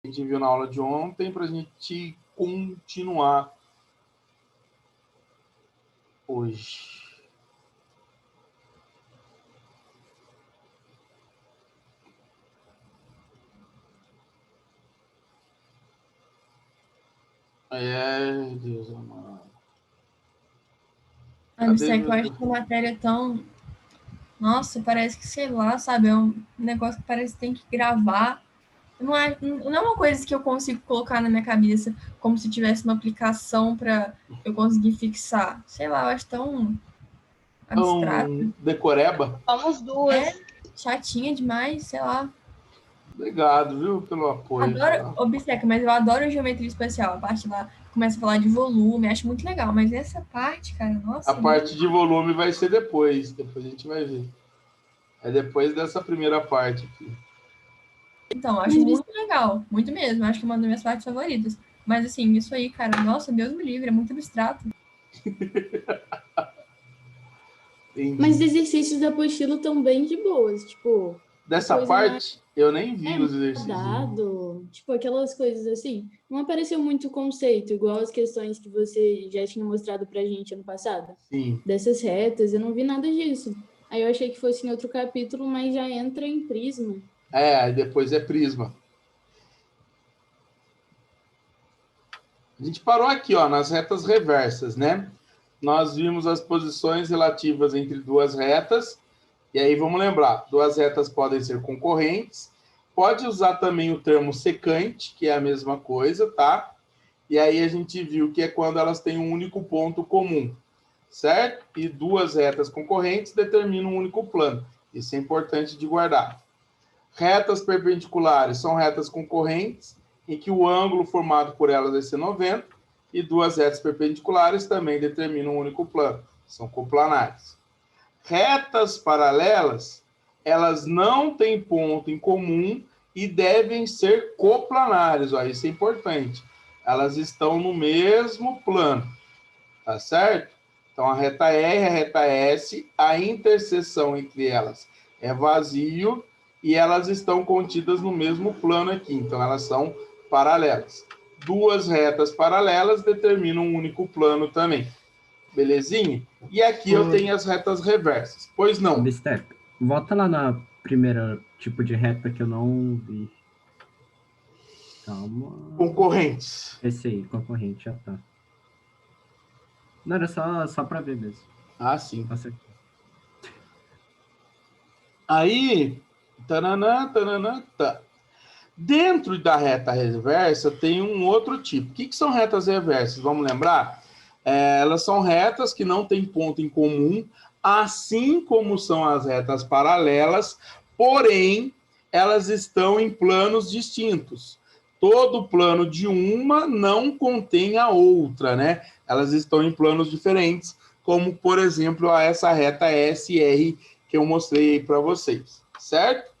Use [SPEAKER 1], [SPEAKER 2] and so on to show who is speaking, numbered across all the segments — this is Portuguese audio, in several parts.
[SPEAKER 1] gente viu na aula de ontem para a gente continuar hoje. Deus amado.
[SPEAKER 2] Abstract, eu acho que a matéria é tão... Nossa, parece que, sei lá, sabe? É um negócio que parece que tem que gravar. Não é uma coisa que eu consigo colocar na minha cabeça como se tivesse uma aplicação para eu conseguir fixar. Sei lá, eu acho tão abstrato.
[SPEAKER 1] Decoreba?
[SPEAKER 3] Somos duas.
[SPEAKER 2] É chatinha demais, sei lá.
[SPEAKER 1] Obrigado, viu, pelo apoio.
[SPEAKER 2] Adoro obstetra, mas eu adoro geometria espacial. A parte lá começa a falar de volume, acho muito legal. Mas essa parte, cara, nossa.
[SPEAKER 1] A parte de volume vai ser depois a gente vai ver. É depois dessa primeira parte aqui.
[SPEAKER 2] Então, acho muito legal, muito mesmo. Acho que é uma das minhas partes favoritas. Mas assim, isso aí, cara, nossa, Deus me livre, é muito abstrato.
[SPEAKER 4] Mas os exercícios da apostila estão bem de boas, tipo...
[SPEAKER 1] Dessa parte, eu nem vi os exercícios.
[SPEAKER 4] Dado, tipo, aquelas coisas assim. Não apareceu muito conceito, igual as questões que você já tinha mostrado pra gente ano passado.
[SPEAKER 1] Sim.
[SPEAKER 4] Dessas retas, eu não vi nada disso. Aí eu achei que fosse em outro capítulo, mas já entra em Prisma.
[SPEAKER 1] Aí depois é Prisma. A gente parou aqui, ó, nas retas reversas, né? Nós vimos as posições relativas entre duas retas. E aí vamos lembrar, duas retas podem ser concorrentes. Pode usar também o termo secante, que é a mesma coisa, tá? E aí a gente viu que é quando elas têm um único ponto comum, certo? E duas retas concorrentes determinam um único plano. Isso é importante de guardar. Retas perpendiculares são retas concorrentes, em que o ângulo formado por elas vai ser 90, e duas retas perpendiculares também determinam um único plano. São coplanares. Retas paralelas, elas não têm ponto em comum e devem ser coplanares. Ó, isso é importante. Elas estão no mesmo plano, tá certo? Então, a reta R e a reta S, a interseção entre elas é vazio e elas estão contidas no mesmo plano aqui. Então, elas são paralelas. Duas retas paralelas determinam um único plano também. Belezinha? E aqui eu tenho as retas reversas. Pois não.
[SPEAKER 5] Obstep, volta lá na primeira tipo de reta que eu não vi. Calma.
[SPEAKER 1] Concorrentes.
[SPEAKER 5] Esse aí, concorrente, já tá. Não, era só para ver mesmo.
[SPEAKER 1] Ah, sim.
[SPEAKER 5] Passa aqui.
[SPEAKER 1] Aí, tananã, tá. Dentro da reta reversa tem um outro tipo. O que são retas reversas? Vamos lembrar? Elas são retas que não têm ponto em comum, assim como são as retas paralelas, porém, elas estão em planos distintos. Todo plano de uma não contém a outra, né? Elas estão em planos diferentes, como, por exemplo, essa reta SR que eu mostrei aí para vocês, certo?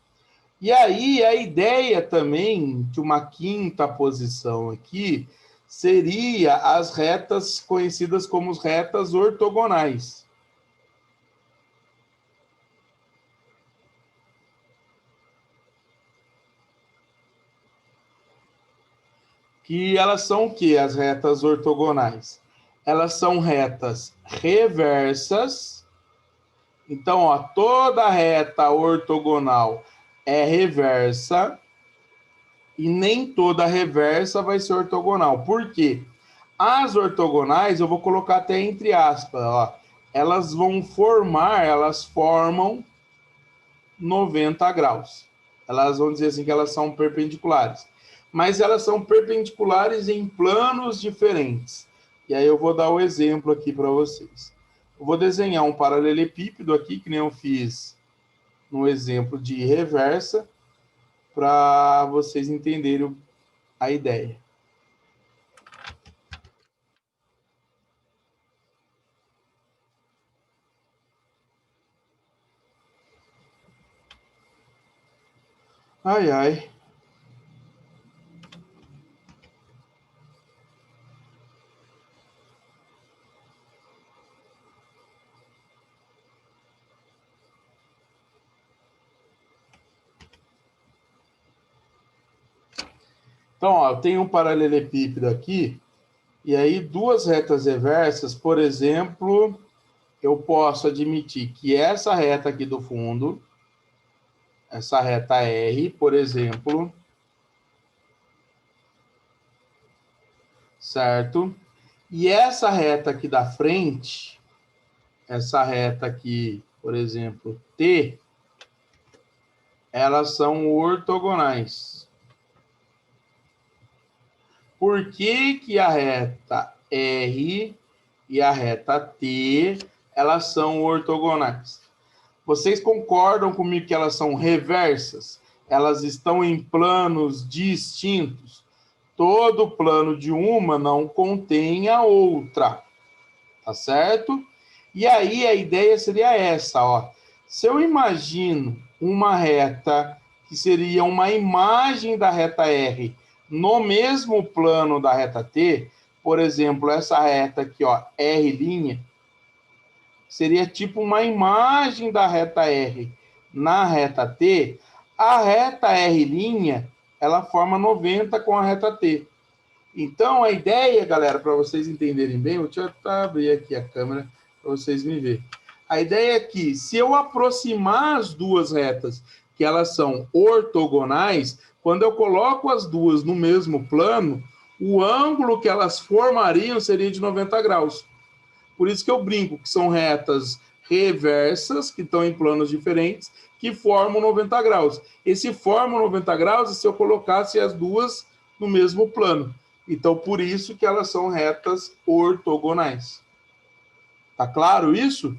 [SPEAKER 1] E aí, a ideia também de uma quinta posição aqui seria as retas conhecidas como retas ortogonais. Que elas são o quê, as retas ortogonais? Elas são retas reversas. Então, ó, toda reta ortogonal é reversa e nem toda reversa vai ser ortogonal. Por quê? As ortogonais, eu vou colocar até entre aspas, ó, elas formam 90 graus. Elas vão dizer assim que elas são perpendiculares. Mas elas são perpendiculares em planos diferentes. E aí eu vou dar o exemplo aqui para vocês. Eu vou desenhar um paralelepípedo aqui, que nem eu fiz no exemplo de reversa, para vocês entenderem a ideia. Ai, ai. Então, ó, eu tenho um paralelepípedo aqui, e aí duas retas reversas, por exemplo, eu posso admitir que essa reta aqui do fundo, essa reta R, por exemplo, certo? E essa reta aqui da frente, essa reta aqui, por exemplo, T, elas são ortogonais. Por que que a reta R e a reta T, elas são ortogonais? Vocês concordam comigo que elas são reversas? Elas estão em planos distintos. Todo plano de uma não contém a outra. Tá certo? E aí a ideia seria essa, ó. Se eu imagino uma reta que seria uma imagem da reta R no mesmo plano da reta T, por exemplo, essa reta aqui, ó, R', seria tipo uma imagem da reta R na reta T, a reta R', ela forma 90 com a reta T. Então, a ideia, galera, para vocês entenderem bem, deixa eu abrir aqui a câmera para vocês me verem. A ideia é que, se eu aproximar as duas retas, que elas são ortogonais, quando eu coloco as duas no mesmo plano, o ângulo que elas formariam seria de 90 graus. Por isso que eu brinco que são retas reversas, que estão em planos diferentes, que formam 90 graus. Esse forma 90 graus se eu colocasse as duas no mesmo plano. Então, por isso que elas são retas ortogonais. Tá claro isso?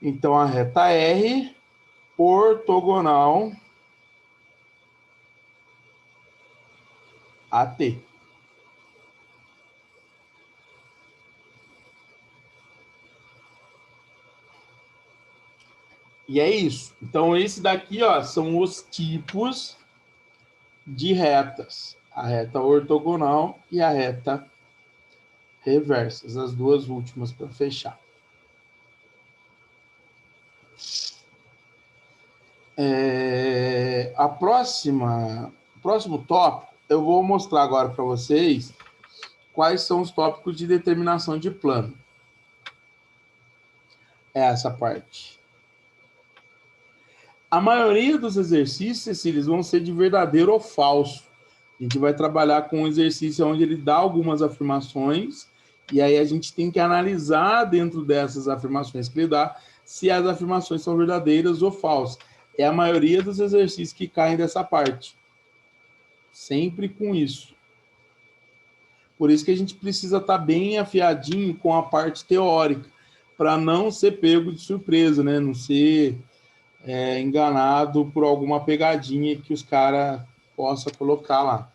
[SPEAKER 1] Então, a reta R ortogonal a T. E é isso. Então, esse daqui, ó, são os tipos de retas. A reta ortogonal e a reta reversas, as duas últimas para fechar. O próximo tópico, eu vou mostrar agora para vocês quais são os tópicos de determinação de plano. É essa parte. A maioria dos exercícios, Cecília, vão ser de verdadeiro ou falso. A gente vai trabalhar com um exercício onde ele dá algumas afirmações e aí a gente tem que analisar dentro dessas afirmações que ele dá se as afirmações são verdadeiras ou falsas. É a maioria dos exercícios que caem dessa parte. Sempre com isso. Por isso que a gente precisa estar bem afiadinho com a parte teórica, para não ser pego de surpresa, né? Não ser enganado por alguma pegadinha que os caras possam colocar lá.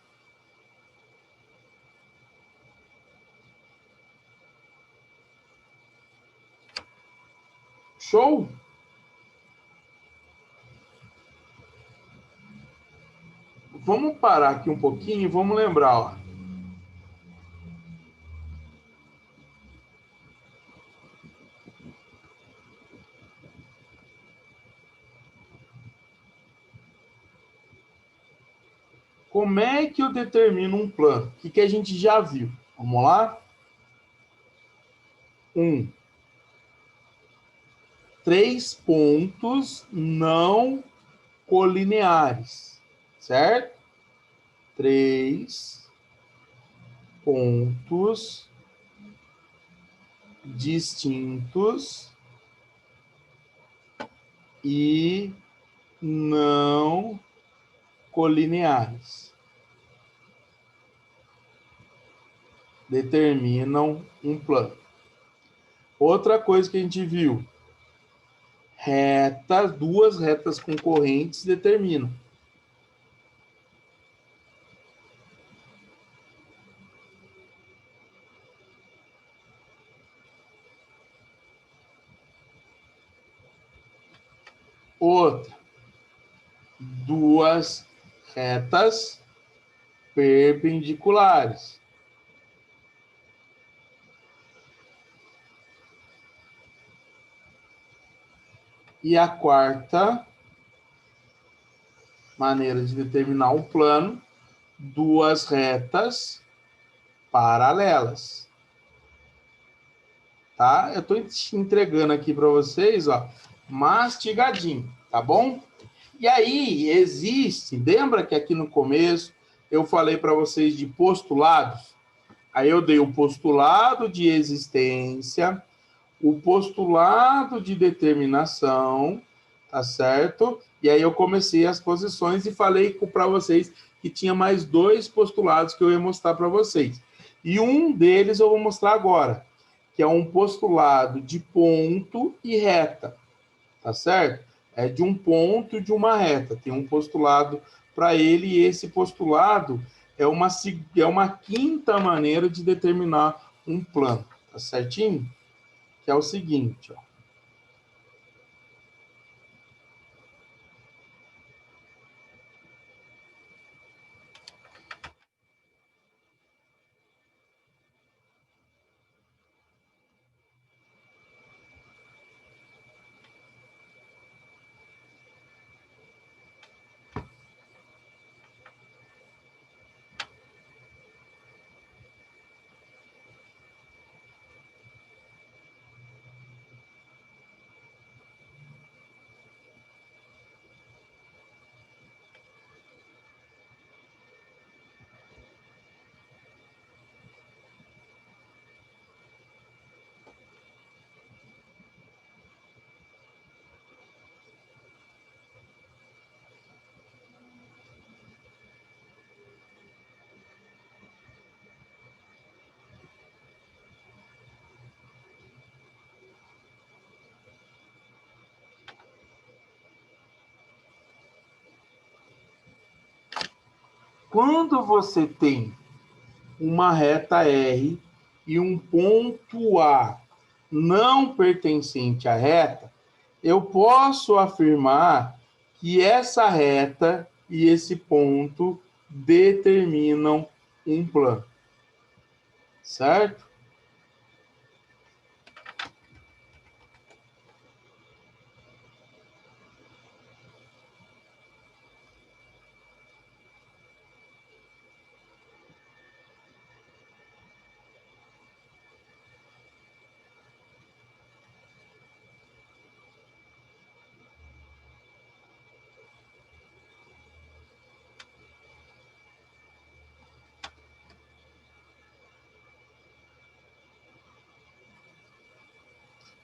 [SPEAKER 1] Show? Vamos parar aqui um pouquinho e vamos lembrar, ó. Como é que eu determino um plano? O que a gente já viu? Vamos lá? 3 pontos não colineares, certo? 3 pontos distintos e não colineares determinam um plano. Outra coisa que a gente viu, duas retas concorrentes determinam. Outra, duas retas perpendiculares. E a quarta maneira de determinar um plano, duas retas paralelas. Tá? Eu estou entregando aqui para vocês, ó, mastigadinho, tá bom? E aí existe, lembra que aqui no começo eu falei para vocês de postulados? Aí eu dei o postulado de existência, o postulado de determinação, tá certo? E aí eu comecei as posições e falei para vocês que tinha mais dois postulados que eu ia mostrar para vocês. E um deles eu vou mostrar agora, que é um postulado de ponto e reta, tá certo? É de um ponto e de uma reta. Tem um postulado para ele e esse postulado é uma quinta maneira de determinar um plano, tá certinho? Que é o seguinte, ó. Quando você tem uma reta R e um ponto A não pertencente à reta, eu posso afirmar que essa reta e esse ponto determinam um plano. Certo?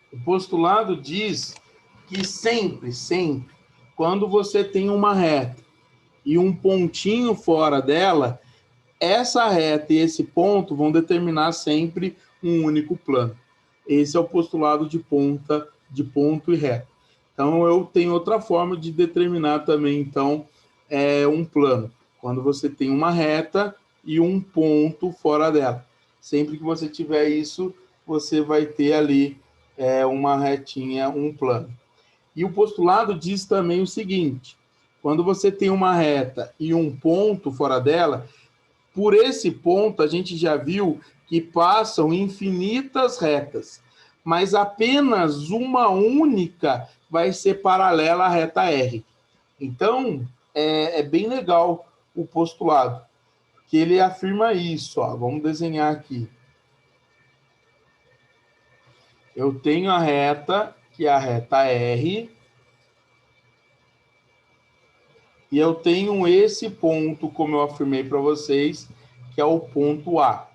[SPEAKER 1] O postulado diz que sempre, quando você tem uma reta e um pontinho fora dela, essa reta e esse ponto vão determinar sempre um único plano. Esse é o postulado de ponto e reta. Então, eu tenho outra forma de determinar também, então, um plano. Quando você tem uma reta e um ponto fora dela. Sempre que você tiver isso, você vai ter ali uma retinha, um plano. E o postulado diz também o seguinte: quando você tem uma reta e um ponto fora dela, por esse ponto a gente já viu que passam infinitas retas, mas apenas uma única vai ser paralela à reta R. Então, é bem legal o postulado, que ele afirma isso. Ó. Vamos desenhar aqui. Eu tenho a reta, que é a reta R, e eu tenho esse ponto, como eu afirmei para vocês, que é o ponto A.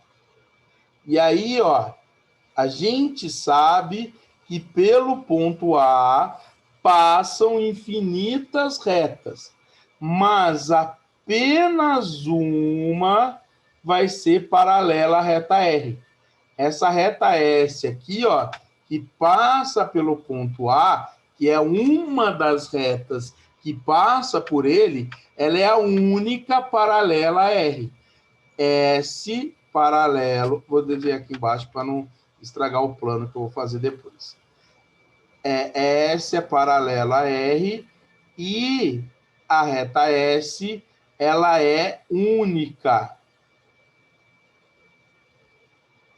[SPEAKER 1] E aí, ó, a gente sabe que pelo ponto A passam infinitas retas, mas apenas uma vai ser paralela à reta R. Essa reta S aqui, ó, que passa pelo ponto A, que é uma das retas que passa por ele, ela é a única paralela a R. S paralelo, vou desenhar aqui embaixo para não estragar o plano que eu vou fazer depois. S é paralela a R e a reta S, ela é única.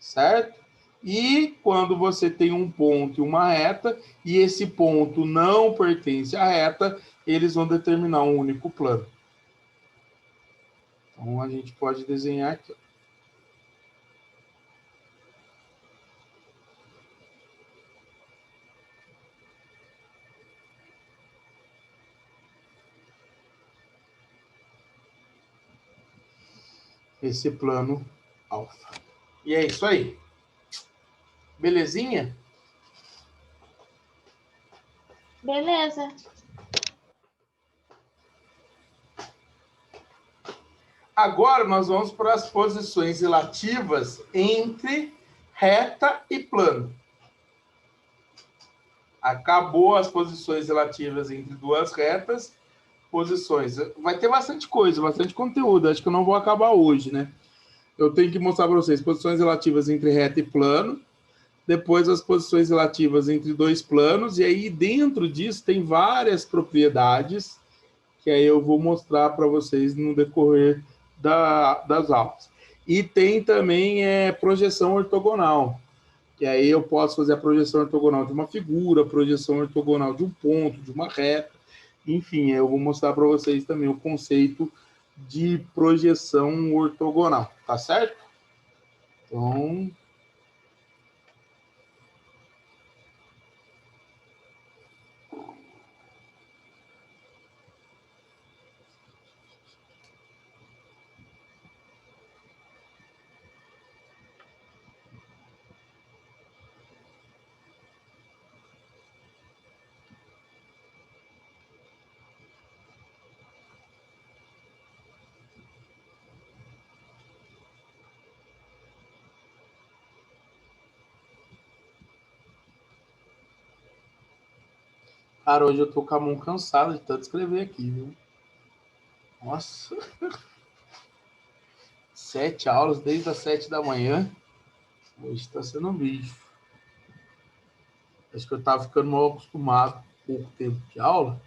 [SPEAKER 1] Certo? E quando você tem um ponto e uma reta, e esse ponto não pertence à reta, eles vão determinar um único plano. Então, a gente pode desenhar aqui. Esse plano alfa. E é isso aí. Belezinha?
[SPEAKER 3] Beleza.
[SPEAKER 1] Agora nós vamos para as posições relativas entre reta e plano. Acabou as posições relativas entre duas retas. Posições. Vai ter bastante coisa, bastante conteúdo. Acho que eu não vou acabar hoje, né? Eu tenho que mostrar para vocês posições relativas entre reta e plano. Depois as posições relativas entre dois planos. E aí dentro disso tem várias propriedades que aí eu vou mostrar para vocês no decorrer das aulas. E tem também projeção ortogonal, que aí eu posso fazer a projeção ortogonal de uma figura, projeção ortogonal de um ponto, de uma reta, enfim, eu vou mostrar para vocês também o conceito de projeção ortogonal, tá certo? Então... Cara, hoje eu tô com a mão cansada de tanto escrever aqui, viu? Nossa! 7 aulas, desde as 7 da manhã. Hoje tá sendo um bicho. Acho que eu tava ficando mal acostumado com pouco tempo de aula.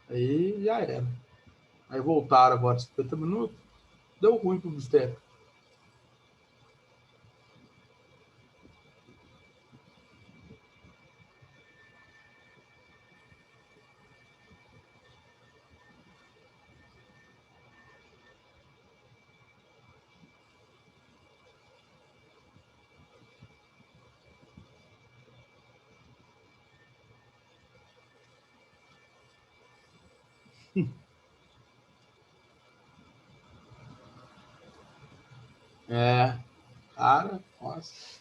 [SPEAKER 1] Aí já era. Aí voltaram agora 50 minutos. Deu ruim pro bisteca. Cara, nossa.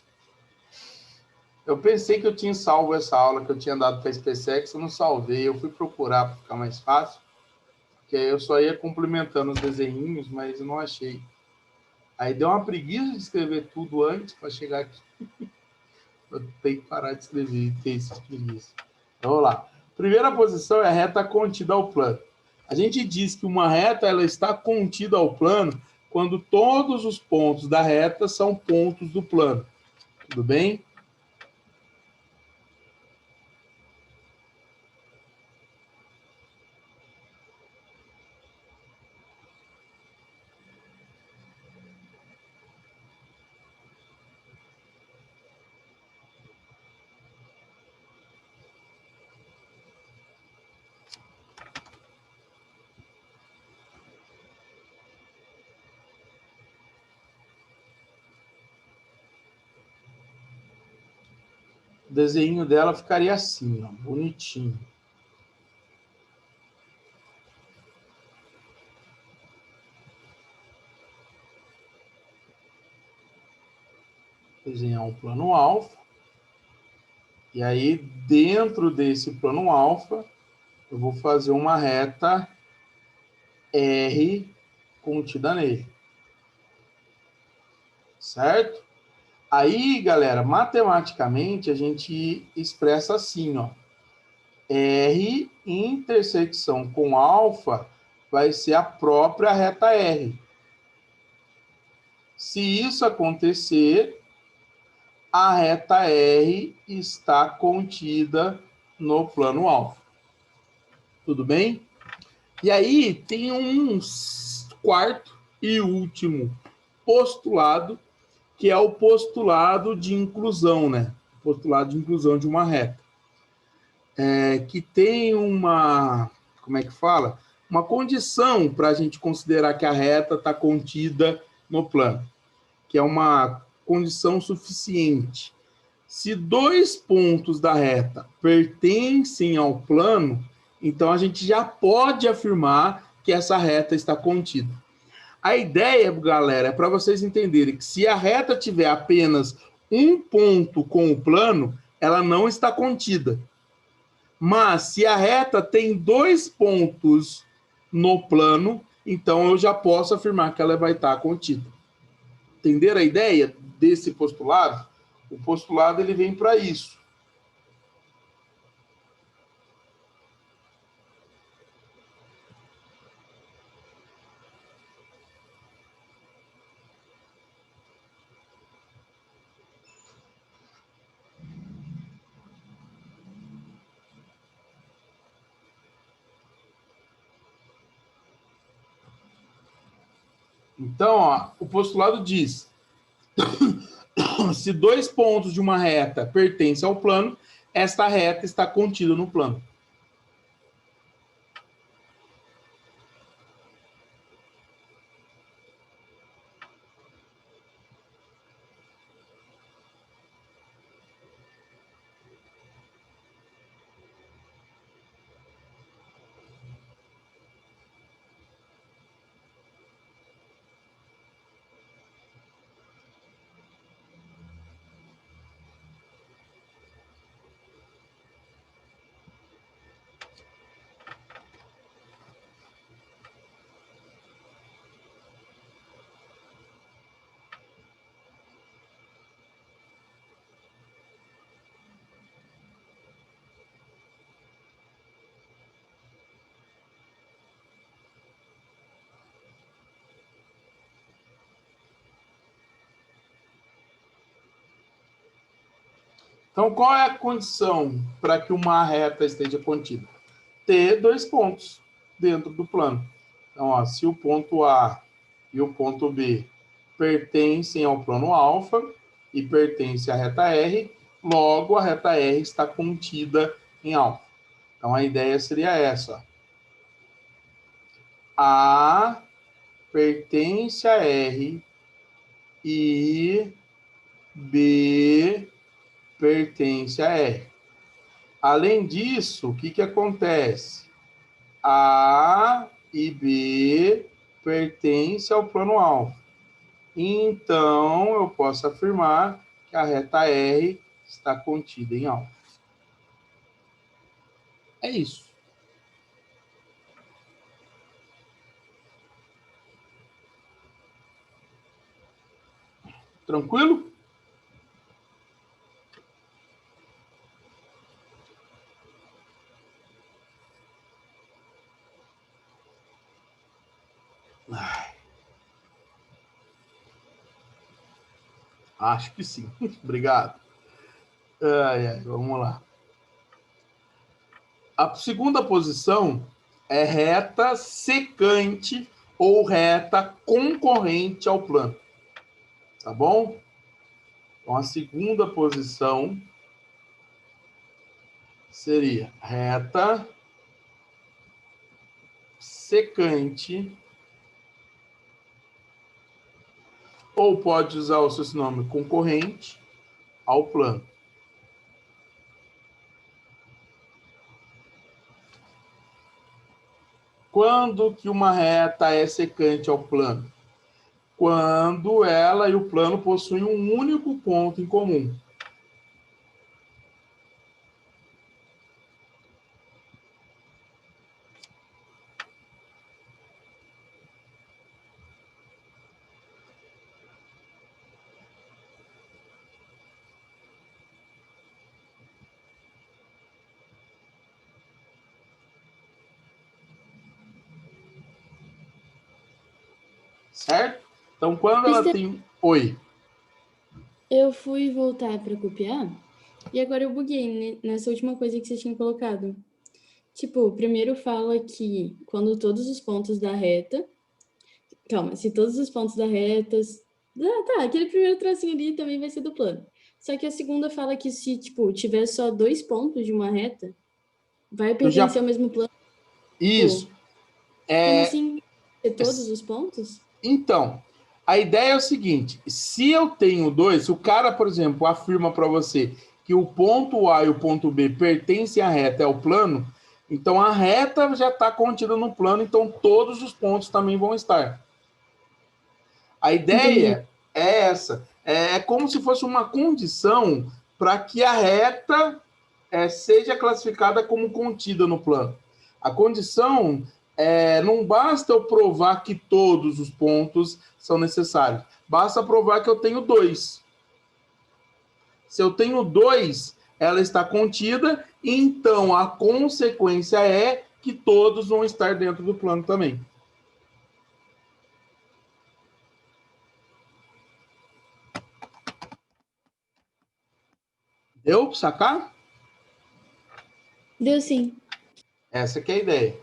[SPEAKER 1] Eu pensei que eu tinha salvo essa aula que eu tinha dado para a SpaceX, eu não salvei. Eu fui procurar para ficar mais fácil, que aí eu só ia complementando os desenhinhos, mas eu não achei. Aí deu uma preguiça de escrever tudo antes para chegar aqui. Eu tenho que parar de escrever e ter essa preguiça. Então, vamos lá. Primeira posição é a reta contida ao plano. A gente diz que uma reta ela está contida ao plano quando todos os pontos da reta são pontos do plano. Tudo bem? O desenho dela ficaria assim, ó, bonitinho. Desenhar um plano alfa. E aí, dentro desse plano alfa, eu vou fazer uma reta R contida nele. Certo? Aí, galera, matematicamente, a gente expressa assim, ó. R intersecção com alfa vai ser a própria reta R. Se isso acontecer, a reta R está contida no plano alfa. Tudo bem? E aí tem um quarto e último postulado que é o postulado de inclusão, né? O postulado de inclusão de uma reta. Que tem uma, como é que fala? Uma condição para a gente considerar que a reta está contida no plano, que é uma condição suficiente. Se 2 pontos da reta pertencem ao plano, então a gente já pode afirmar que essa reta está contida. A ideia, galera, é para vocês entenderem que se a reta tiver apenas um ponto com o plano, ela não está contida. Mas se a reta tem 2 pontos no plano, então eu já posso afirmar que ela vai estar contida. Entenderam a ideia desse postulado? O postulado ele vem para isso. Então, ó, o postulado diz: se 2 pontos de uma reta pertencem ao plano, esta reta está contida no plano. Então, qual é a condição para que uma reta esteja contida? Ter 2 pontos dentro do plano. Então, ó, se o ponto A e o ponto B pertencem ao plano alfa e pertencem à reta R, logo a reta R está contida em alfa. Então, a ideia seria essa. A pertence a R e B pertence a R. Além disso, o que acontece? A e B pertencem ao plano alfa. Então, eu posso afirmar que a reta R está contida em alfa. É isso. Tranquilo? Acho que sim. Obrigado. Vamos lá. A segunda posição é reta secante ou reta concorrente ao plano. Tá bom? Então, a segunda posição seria reta secante, ou pode usar o seu sinônimo concorrente ao plano. Quando que uma reta é secante ao plano? Quando ela e o plano possuem um único ponto em comum. Certo? Então, quando ela tem... Oi.
[SPEAKER 4] Eu fui voltar para copiar e agora eu buguei nessa última coisa que você tinha colocado. Tipo, primeiro fala que quando todos os pontos da reta... Calma, se todos os pontos da reta Tá, aquele primeiro tracinho ali também vai ser do plano. Só que a segunda fala que se, tipo, tiver só 2 pontos de uma reta, vai
[SPEAKER 1] Eu já...
[SPEAKER 4] pertencer ao mesmo plano.
[SPEAKER 1] Isso.
[SPEAKER 4] Como assim? Ter todos os pontos?
[SPEAKER 1] Então, a ideia é o seguinte, se eu tenho 2, se o cara, por exemplo, afirma para você que o ponto A e o ponto B pertencem à reta, é o plano, então a reta já está contida no plano, então todos os pontos também vão estar. A ideia é essa. É como se fosse uma condição para que a reta seja classificada como contida no plano. A condição não basta eu provar que todos os pontos são necessários. Basta provar que eu tenho 2. Se eu tenho 2, ela está contida, então a consequência é que todos vão estar dentro do plano também. Deu para sacar?
[SPEAKER 4] Deu sim.
[SPEAKER 1] Essa que é a ideia.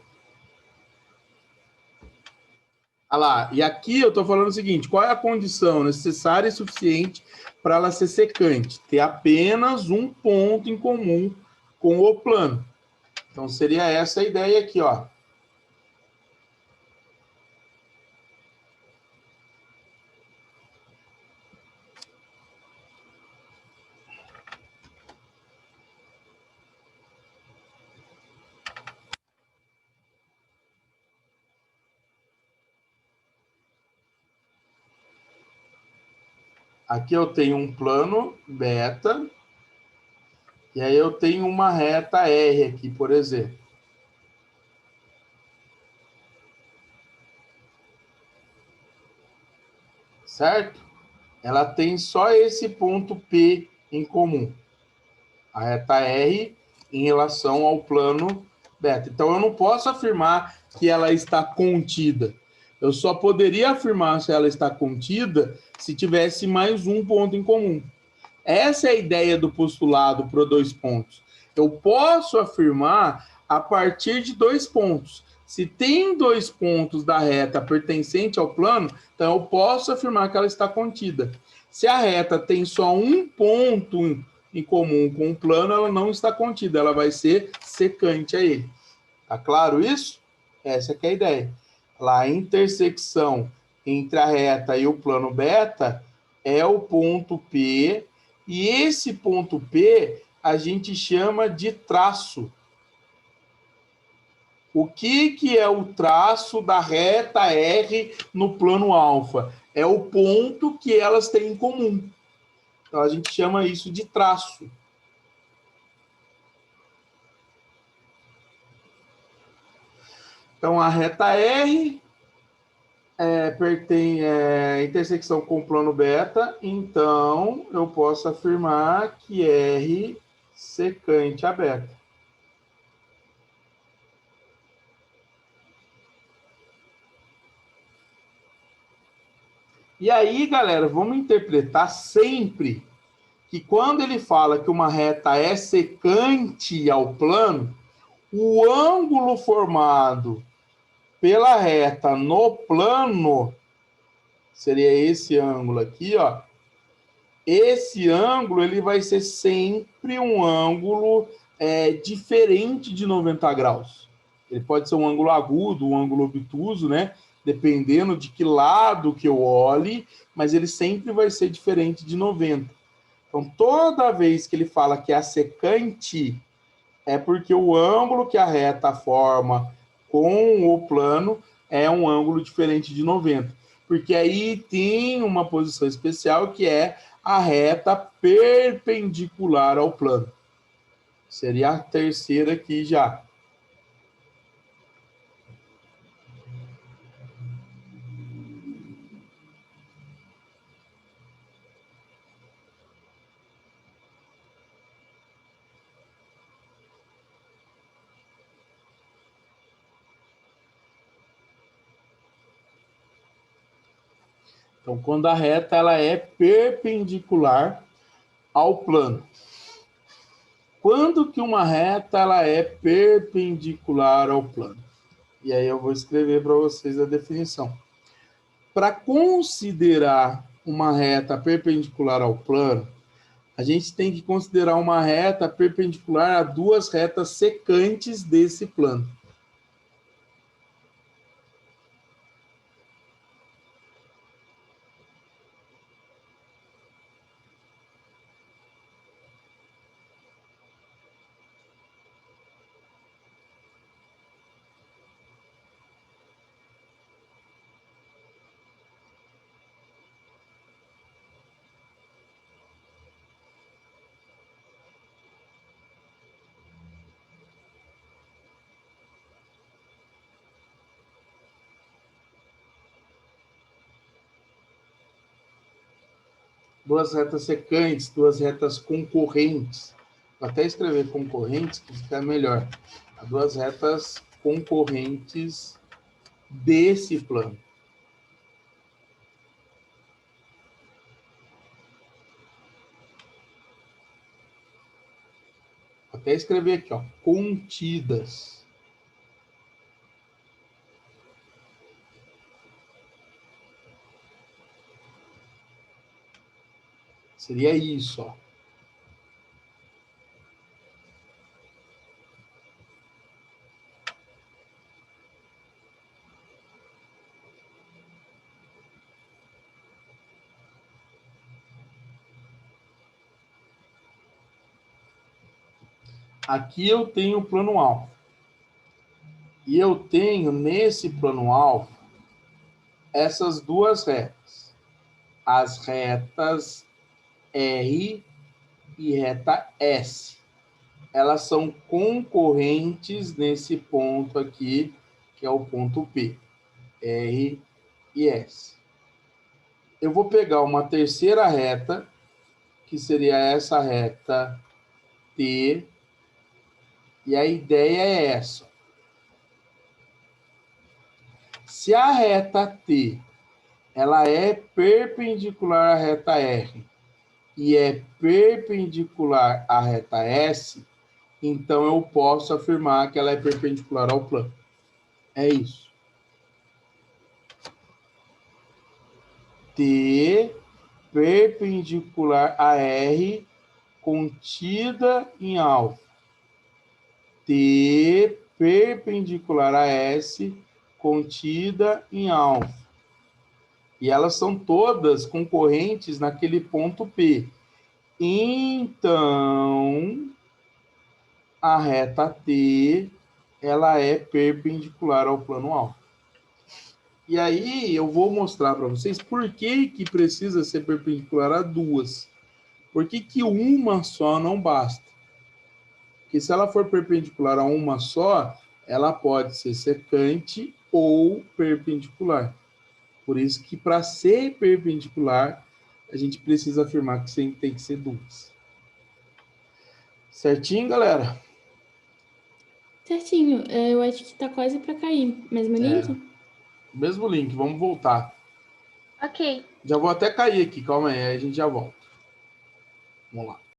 [SPEAKER 1] Olha lá, e aqui eu estou falando o seguinte, qual é a condição necessária e suficiente para ela ser secante? Ter apenas um ponto em comum com o plano. Então, seria essa a ideia aqui, ó. Aqui eu tenho um plano beta, e aí eu tenho uma reta R aqui, por exemplo. Certo? Ela tem só esse ponto P em comum. A reta R em relação ao plano beta. Então, eu não posso afirmar que ela está contida. Eu só poderia afirmar se ela está contida se tivesse mais um ponto em comum. Essa é a ideia do postulado para 2 pontos. Eu posso afirmar a partir de 2 pontos. Se tem 2 pontos da reta pertencente ao plano, então eu posso afirmar que ela está contida. Se a reta tem só um ponto em comum com o plano, ela não está contida, ela vai ser secante a ele. Tá claro isso? Essa que é a ideia. Lá, a intersecção entre a reta e o plano beta é o ponto P, e esse ponto P a gente chama de traço. O que é o traço da reta R no plano alfa? É o ponto que elas têm em comum. Então, a gente chama isso de traço. Então, a reta R pertence à intersecção com o plano beta, então eu posso afirmar que R secante a beta. E aí, galera, vamos interpretar sempre que quando ele fala que uma reta é secante ao plano, o ângulo formado pela reta no plano seria esse ângulo aqui, ó. Esse ângulo ele vai ser sempre um ângulo diferente de 90 graus. Ele pode ser um ângulo agudo, um ângulo obtuso, né? Dependendo de que lado que eu olhe, mas ele sempre vai ser diferente de 90. Então, toda vez que ele fala que é secante, é porque o ângulo que a reta forma com o plano é um ângulo diferente de 90. Porque aí tem uma posição especial que é a reta perpendicular ao plano. Seria a terceira aqui já. Então, quando a reta ela é perpendicular ao plano. Quando que uma reta ela é perpendicular ao plano? E aí eu vou escrever para vocês a definição. Para considerar uma reta perpendicular ao plano, a gente tem que considerar uma reta perpendicular a duas retas secantes desse plano. Duas retas secantes, duas retas concorrentes. Vou até escrever concorrentes, que fica melhor. Duas retas concorrentes desse plano. Vou até escrever aqui, ó, contidas. Seria isso, ó. Aqui eu tenho o plano alvo. E eu tenho, nesse plano alvo, essas duas retas. As retas R e reta S. Elas são concorrentes nesse ponto aqui, que é o ponto P. R e S. Eu vou pegar uma terceira reta, que seria essa reta T, e a ideia é essa. Se a reta T ela é perpendicular à reta R e é perpendicular à reta S, então eu posso afirmar que ela é perpendicular ao plano. É isso. T perpendicular a R contida em alvo. T perpendicular a S contida em alvo. E elas são todas concorrentes naquele ponto P. Então, a reta T, ela é perpendicular ao plano alvo. E aí, eu vou mostrar para vocês por que que precisa ser perpendicular a duas. Por que que uma só não basta? Porque se ela for perpendicular a uma só, ela pode ser secante ou perpendicular. Por isso que, para ser perpendicular, a gente precisa afirmar que tem que ser duas. Certinho, galera?
[SPEAKER 4] Certinho. Eu acho que tá quase para cair. Mesmo link?
[SPEAKER 1] Mesmo link, vamos voltar.
[SPEAKER 3] Ok.
[SPEAKER 1] Já vou até cair aqui, calma aí a gente já volta. Vamos lá.